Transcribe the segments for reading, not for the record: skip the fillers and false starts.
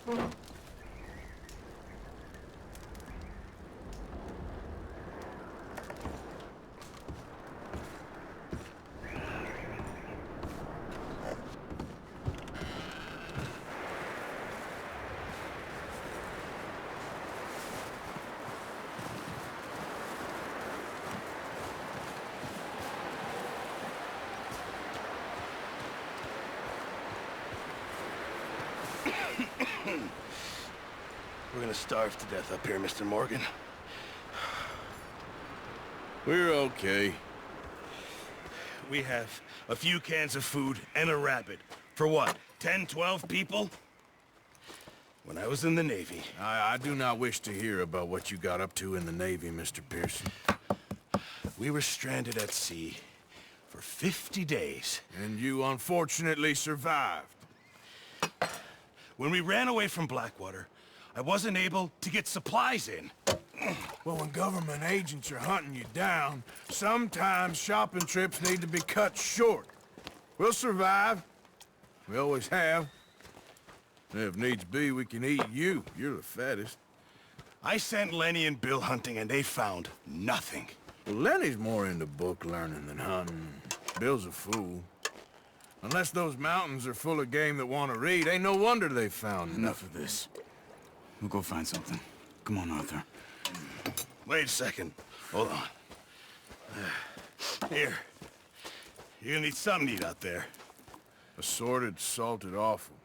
We're gonna starve to death up here, Mr. Morgan. We're okay. We have a few cans of food and a rabbit. For what, 10, 12 people? When I was in the Navy... I do not wish to hear about what you got up to in the Navy, Mr. Pearson. We were stranded at sea for 50 days. And you unfortunately survived. When we ran away from Blackwater, I wasn't able to get supplies in. Well, when government agents are hunting you down, sometimes shopping trips need to be cut short. We'll survive. We always have. And if needs be, we can eat you. You're the fattest. I sent Lenny and Bill hunting, and they found nothing. Well, Lenny's more into book learning than hunting. Bill's a fool. Unless those mountains are full of game that want to read, ain't no wonder they found Enough of this. We'll go find something. Come on, Arthur. Wait a second. Hold on. Here. You're gonna need something to eat out there. Assorted, salted offal.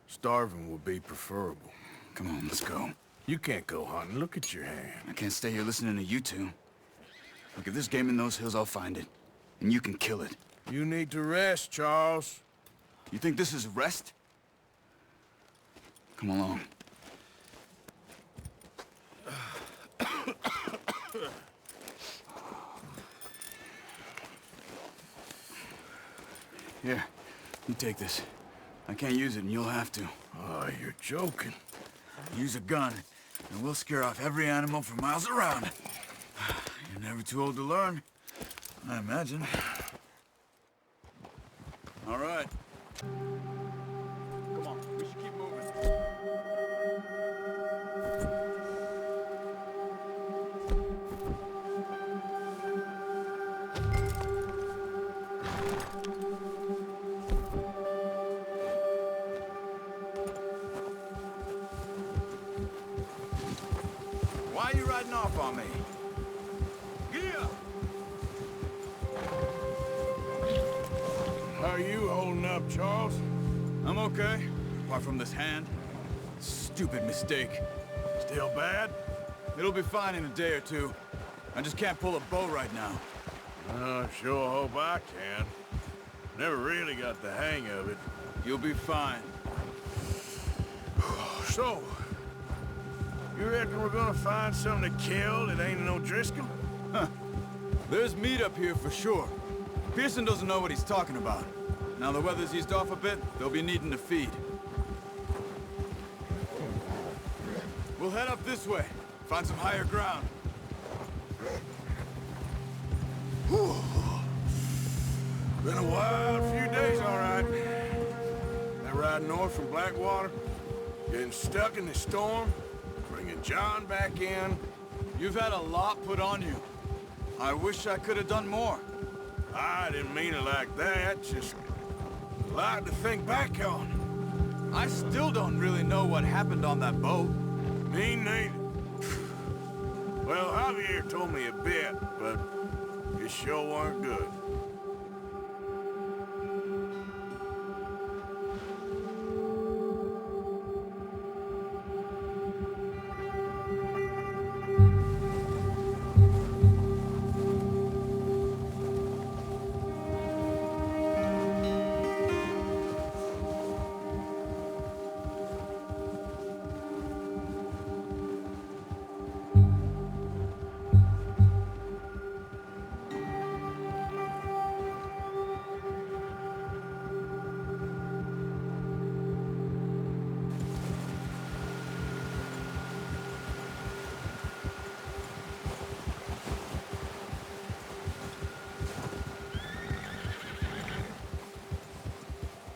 Starving would be preferable. Come on, let's go. You can't go hunting. Look at your hand. I can't stay here listening to you two. Look, if there's game in those hills, I'll find it. And you can kill it. You need to rest, Charles. You think this is rest? Come along. Here, you take this. I can't use it, and you'll have to. Oh, you're joking. Use a gun, and we'll scare off every animal for miles around. You're never too old to learn, I imagine. All right. Come on, we should keep moving. Why are you riding off on me? Yeah. How are you holding up, Charles? I'm okay, apart from this hand. Stupid mistake. Still bad? It'll be fine in a day or two. I just can't pull a bow right now. I sure hope I can. Never really got the hang of it. You'll be fine. So, you reckon we're gonna find something to kill that ain't no Driscoll? Huh. There's meat up here for sure. Pearson doesn't know what he's talking about. Now the weather's eased off a bit, they'll be needing to feed. We'll head up this way. Find some higher ground. Whew. Been a wild few days, all right. That ride north from Blackwater, getting stuck in the storm, bringing John back in. You've had a lot put on you. I wish I could have done more. I didn't mean it like that, just a lot to think back on. I still don't really know what happened on that boat. Me neither. Well, Javier told me a bit, but it sure weren't good.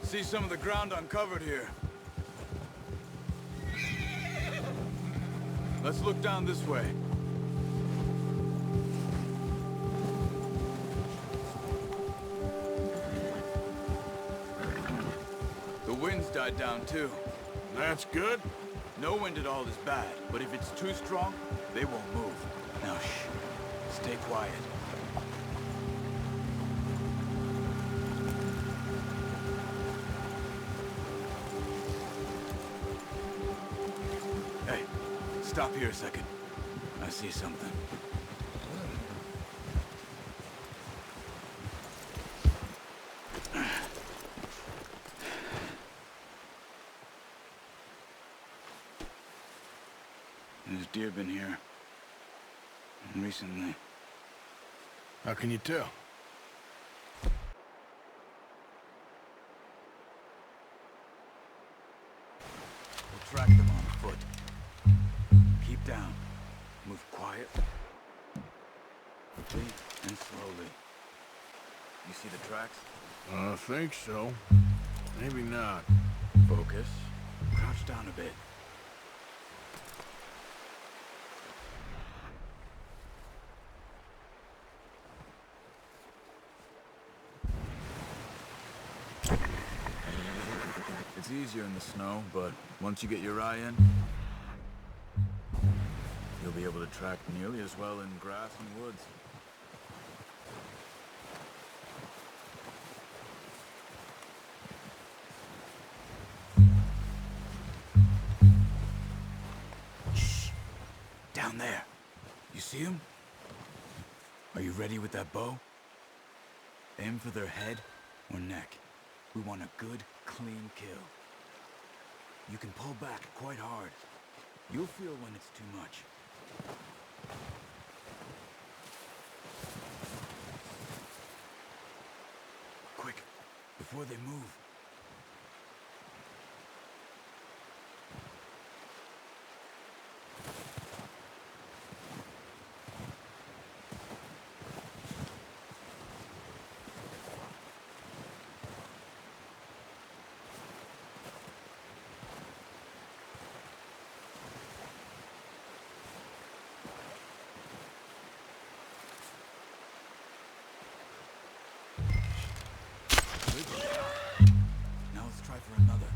See some of the ground uncovered here. Let's look down this way. The wind's died down too. That's good. No wind at all is bad, but if it's too strong, they won't move. Now shh. Stay quiet. Hey, stop here a second. I see something. There's deer been here. Recently. How can you tell? We'll track them on foot. Keep down. Move quiet. Quickly and slowly. You see the tracks? I think so. Maybe not. Focus. Crouch down a bit. It's easier in the snow, but once you get your eye in, you'll be able to track nearly as well in grass and woods. Shh! Down there. You see him? Are you ready with that bow? Aim for their head or neck. We want a good, clean kill. You can pull back quite hard. You'll feel when it's too much. Quick, before they move. Now let's try for another.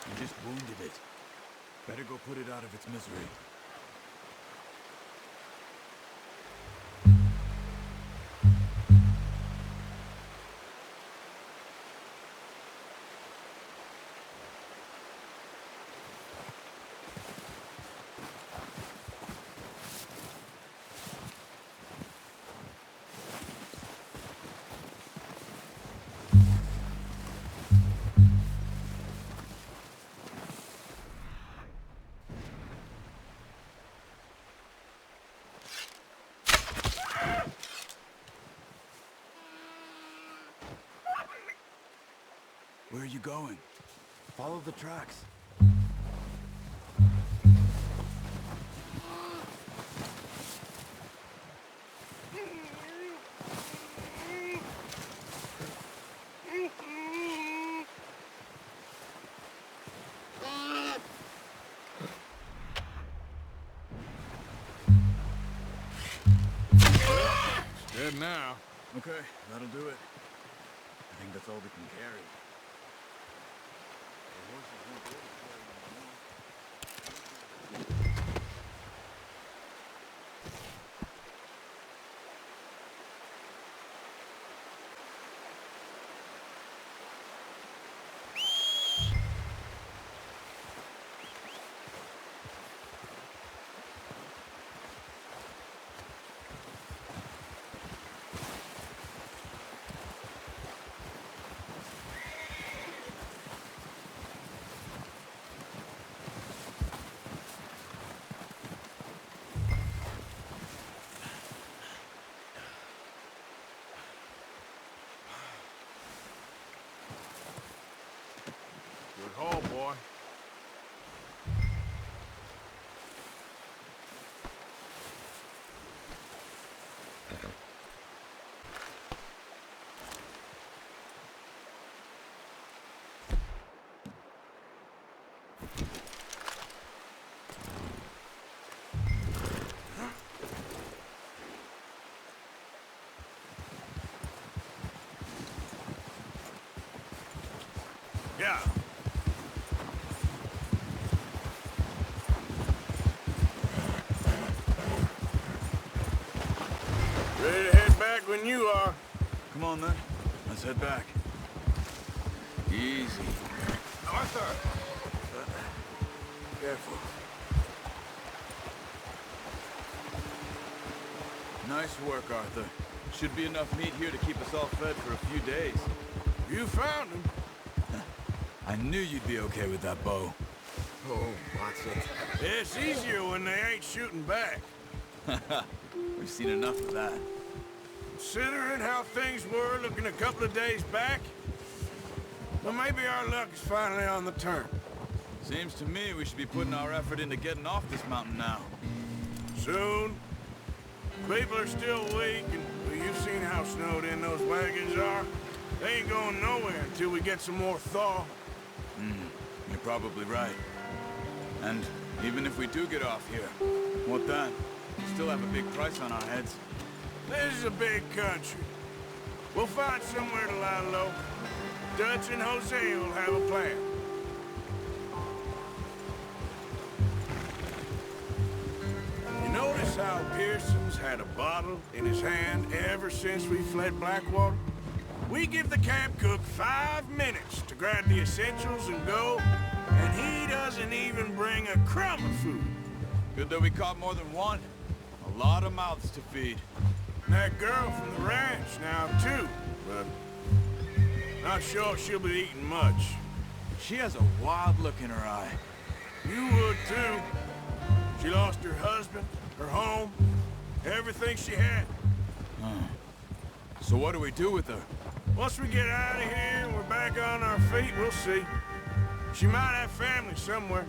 You just wounded it. Better go put it out of its misery. Where are you going? Follow the tracks. now. Okay, that'll do it. I think that's all we can carry. The horses won't be able to carry anymore. Good haul, boy. Yeah. Ready to head back when you are. Come on, then. Let's head back. Easy. Arthur! Careful. Nice work, Arthur. Should be enough meat here to keep us all fed for a few days. You found him. I knew you'd be okay with that bow. Oh, Watson. It's easier when they ain't shooting back. We've seen enough of that. Considering how things were looking a couple of days back, well, maybe our luck is finally on the turn. Seems to me we should be putting our effort into getting off this mountain now. Soon. People are still weak, and well, you've seen how snowed in those wagons are. They ain't going nowhere until we get some more thaw. You're probably right. And even if we do get off here, what then? We still have a big price on our heads. This is a big country. We'll find somewhere to lie low. Dutch and Jose will have a plan. You notice how Pearson's had a bottle in his hand ever since we fled Blackwater? We give the camp cook 5 minutes to grab the essentials and go, and he doesn't even bring a crumb of food. Good that we caught more than one. A lot of mouths to feed. And that girl from the ranch now, too, but not sure she'll be eating much. She has a wild look in her eye. You would, too. She lost her husband, her home, everything she had. So what do we do with her? Once we get out of here and we're back on our feet, we'll see. She might have family somewhere.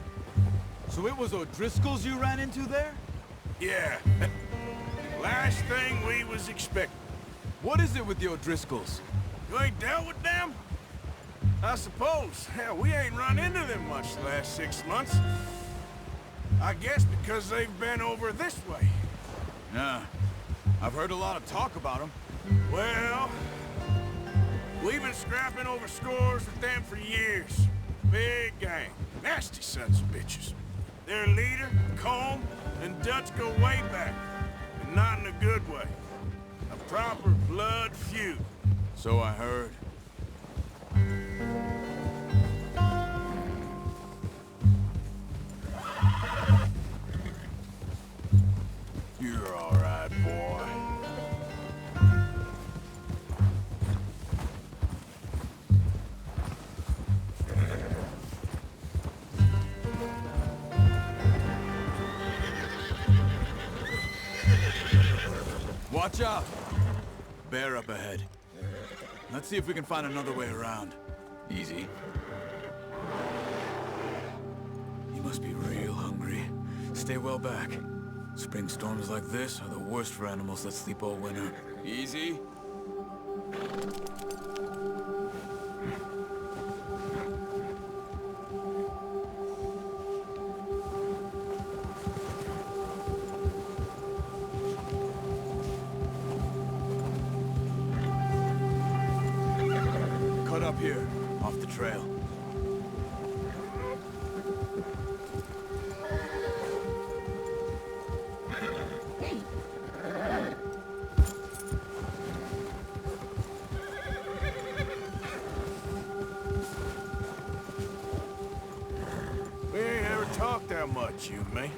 So it was O'Driscoll's you ran into there? Yeah. Last thing we was expecting. What is it with the O'Driscolls? You ain't dealt with them? I suppose. Hell, we ain't run into them much the last 6 months. I guess because they've been over this way. Yeah. I've heard a lot of talk about them. Well, we've been scrapping over scores with them for years. Big gang. Nasty sons of bitches. Their leader, Combe, and Dutch go way back. And not in a good way. A proper blood feud. So I heard. You're all right, boy. Watch out! Bear up ahead. Let's see if we can find another way around. Easy. He must be real hungry. Stay well back. Spring storms like this are the worst for animals that sleep all winter. Easy. up here, off the trail. We ain't ever talked that much, you and me.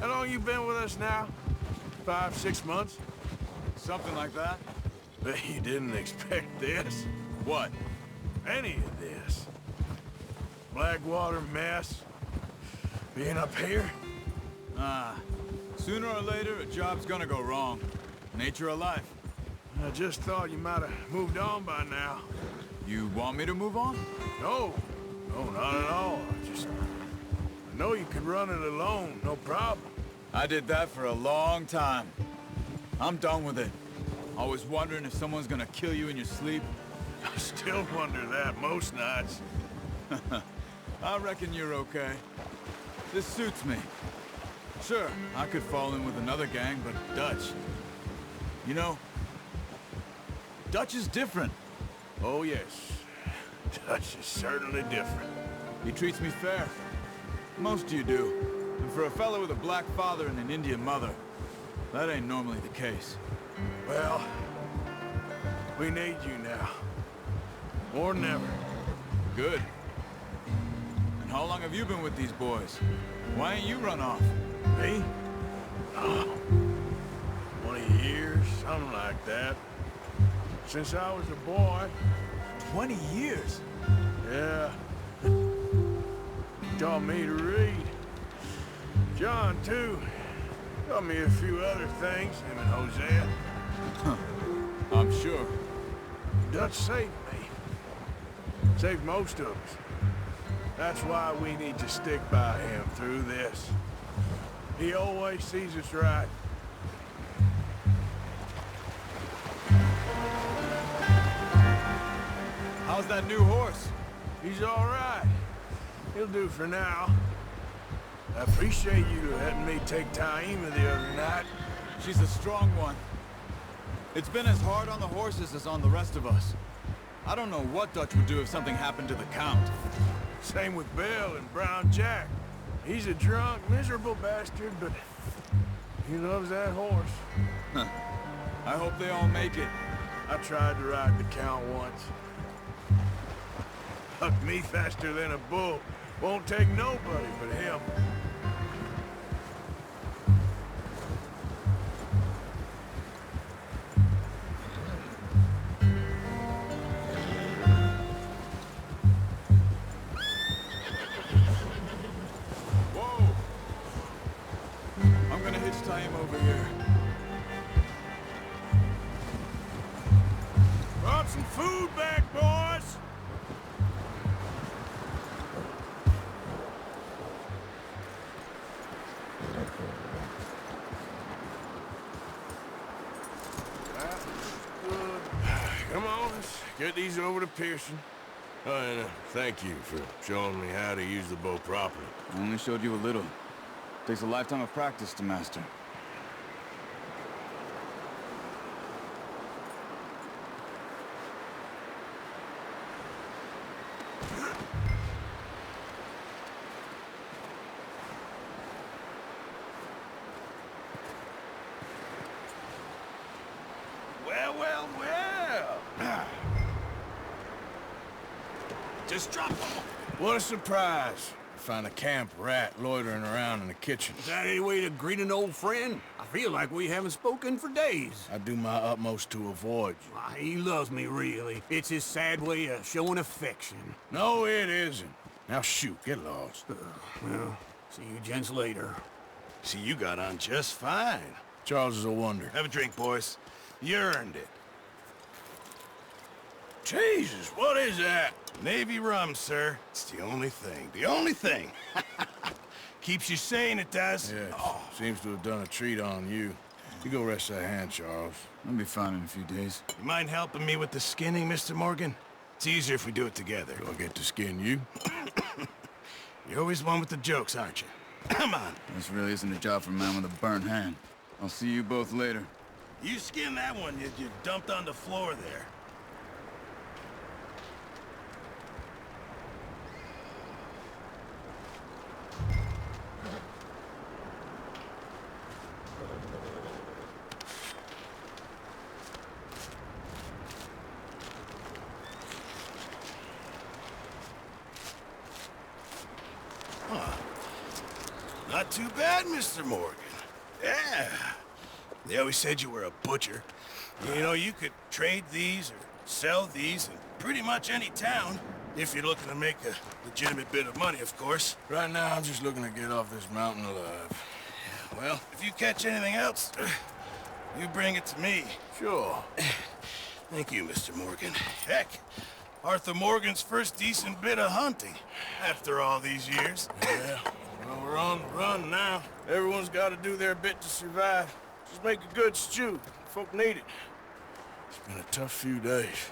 How long you been with us now? 5, 6 months? Something like that? Bet you didn't expect this. What? Any of this. Blackwater mess. Being up here. Sooner or later, a job's gonna go wrong. Nature of life. I just thought you might have moved on by now. You want me to move on? No. No, not at all. I know you could run it alone, no problem. I did that for a long time. I'm done with it. Always wondering if someone's gonna kill you in your sleep. I still wonder that most nights. I reckon you're okay. This suits me. Sure, I could fall in with another gang, but Dutch... You know, Dutch is different. Oh, yes. Dutch is certainly different. He treats me fair. Most of you do. And for a fellow with a black father and an Indian mother, that ain't normally the case. Well, we need you now. More than ever. Good. And how long have you been with these boys? Why ain't you run off? Me? Oh, 20 years, something like that. Since I was a boy. 20 years? Yeah. He taught me to read. John, too. Taught me a few other things, him and Hosea. I'm sure. Dutch saved me. Saved most of us. That's why we need to stick by him through this. He always sees us right. How's that new horse? He's all right. He'll do for now. I appreciate you letting me take Taima the other night. She's a strong one. It's been as hard on the horses as on the rest of us. I don't know what Dutch would do if something happened to the Count. Same with Bill and Brown Jack. He's a drunk, miserable bastard, but he loves that horse. I hope they all make it. I tried to ride the Count once. Hucked me faster than a bull. Won't take nobody but him. Whoa! I'm gonna hitch tie him over here. Brought some food back, boys! Good. Come on, let's get these over to Pearson. Oh, and thank you for showing me how to use the bow properly. I only showed you a little. Takes a lifetime of practice to master. Well, well, well. Just drop them. What a surprise. Find a camp rat loitering around in the kitchen. Is that any way to greet an old friend? I feel like we haven't spoken for days. I do my utmost to avoid you. Why, he loves me, really. It's his sad way of showing affection. No, it isn't. Now shoot, get lost. Well, see you gents later. See, you got on just fine. Charles is a wonder. Have a drink, boys. You earned it. Jesus, what is that? Navy rum, sir. It's the only thing. The only thing. Keeps you sane, it does. Yeah, seems to have done a treat on you. You go rest that hand, Charles. I'll be fine in a few days. You mind helping me with the skinning, Mr. Morgan? It's easier if we do it together. Do I get to skin you? You're always one with the jokes, aren't you? Come on. This really isn't a job for a man with a burnt hand. I'll see you both later. You skin that one you dumped on the floor there. Not too bad, Mr. Morgan. Yeah. They always said you were a butcher. You know, you could trade these or sell these in pretty much any town, if you're looking to make a legitimate bit of money, of course. Right now, I'm just looking to get off this mountain alive. Well, if you catch anything else, you bring it to me. Sure. Thank you, Mr. Morgan. Heck, Arthur Morgan's first decent bit of hunting after all these years. Yeah, well, we're on the run now. Everyone's got to do their bit to survive. Just make a good stew. Folk need it. It's been a tough few days.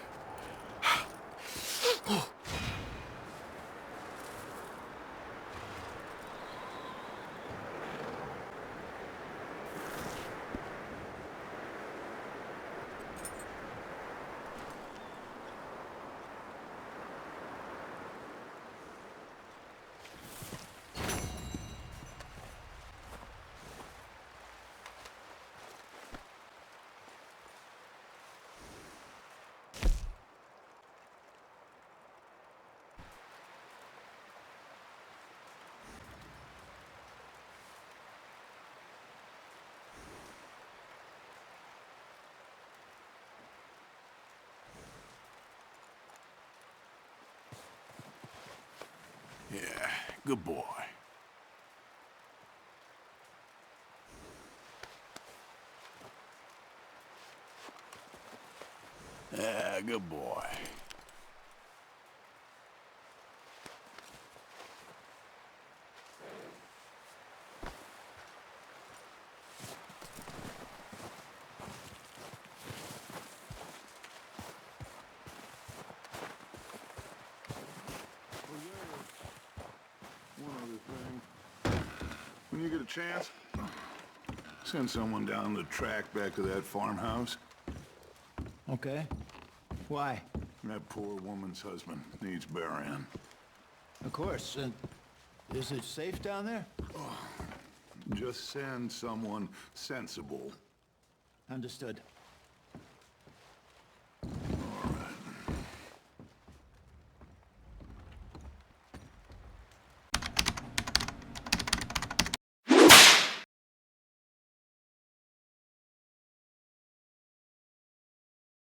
Yeah, good boy. Yeah, good boy. One other thing. When you get a chance, send someone down the track back to that farmhouse. Okay. Why? That poor woman's husband needs burying. Of course. Is it safe down there? Just send someone sensible. Understood.